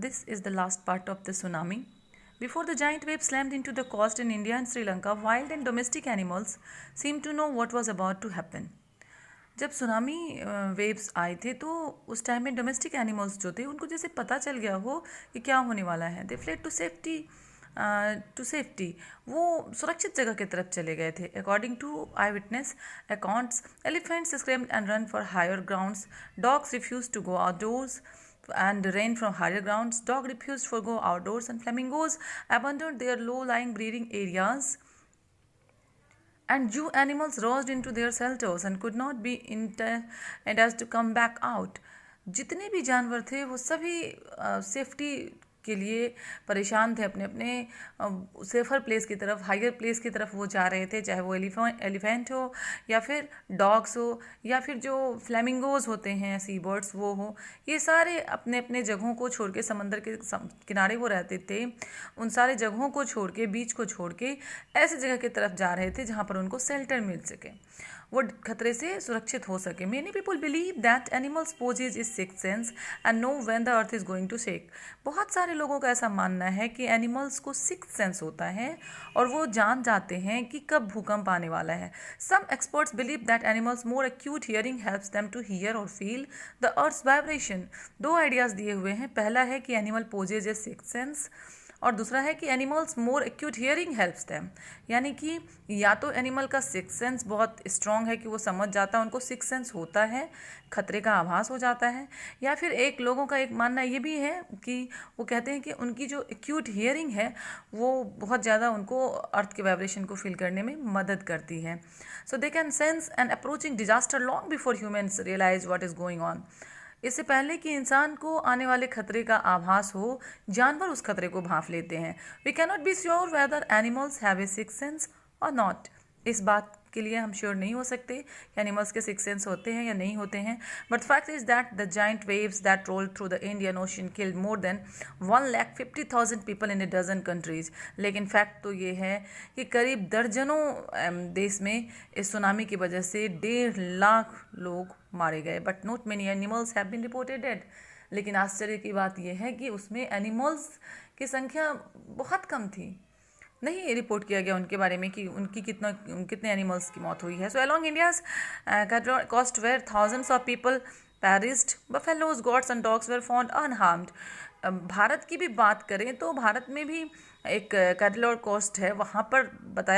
This is the last part of the tsunami. Before the giant wave slammed into the coast in India and Sri Lanka, wild and domestic animals seemed to know what was about to happen. जब tsunami waves आए थे तो उस time में domestic animals जो थे उनको जैसे पता चल गया हो कि क्या होने वाला है. They fled to safety. वो सुरक्षित जगह की तरफ चले गए थे. According to eye witness accounts, elephants screamed and ran for higher grounds. Dogs refuse to go outdoors and ran from higher grounds. Dog refused to go outdoors and flamingos abandoned their low-lying breeding areas. And zoo animals rushed into their shelters and could not be enticed to come back out. जितने भी जानवर थे वो सभी safety के लिए परेशान थे. अपने अपने सेफर प्लेस की तरफ, हाइयर प्लेस की तरफ वो जा रहे थे, चाहे वो एलिफेंट हो या फिर डॉग्स हो या फिर जो फ्लेमिंगोज होते हैं सी बर्ड्स वो हो. ये सारे अपने अपने जगहों को छोड़ के, समंदर के किनारे वो रहते थे, उन सारे जगहों को छोड़ के, बीच को छोड़ के ऐसी जगह की तरफ जा रहे थे जहाँ पर उनको शेल्टर मिल सके, वो खतरे से सुरक्षित हो सके. Many people believe that animals possess is sixth sense and know when the earth is going to shake. बहुत सारे लोगों का ऐसा मानना है कि एनिमल्स को सिक्स्थ सेंस होता है और वो जान जाते हैं कि कब भूकंप आने वाला है. Some experts believe that animals more acute hearing helps them to hear और फील द अर्थ्स वाइब्रेशन. दो आइडियाज़ दिए हुए हैं. पहला है कि animal possesses is sixth sense और दूसरा है कि animals more acute hearing helps them. यानी कि या तो एनिमल का सिक्स सेंस बहुत स्ट्रॉन्ग है कि वो समझ जाता है, उनको सिक्स सेंस होता है, खतरे का आभास हो जाता है, या फिर एक लोगों का एक मानना ये भी है कि वो कहते हैं कि उनकी जो एक्यूट हियरिंग है वो बहुत ज़्यादा उनको अर्थ के वाइब्रेशन को फील करने में मदद करती है. So they can sense an approaching disaster long before humans realise what is going on. इससे पहले कि इंसान को आने वाले खतरे का आभास हो, जानवर उस खतरे को भांप लेते हैं. We cannot be sure whether animals have a six sense और नॉट. इस बात के लिए हम श्योर नहीं हो सकते कि एनिमल्स के सिक्स सेंस होते हैं या नहीं होते हैं. But fact is that the giant waves that rolled through the Indian Ocean killed more than 1,50,000 people in a dozen countries. लेकिन फैक्ट तो ये है कि करीब दर्जनों देश में इस सुनामी की वजह से 1.5 लाख लोग मारे गए. But not many animals have been reported dead. लेकिन आश्चर्य की बात यह है कि उसमें एनिमल्स की संख्या बहुत कम थी. नहीं रिपोर्ट किया गया उनके बारे में कि उनकी कितने एनिमल्स की मौत हुई है. So along India's coast where thousands of people perished. Buffaloes, goats and dogs were found unharmed. Bharat की भी बात करें तो भारत में भी एक कैटल कोस्ट है, वहाँ पर बताया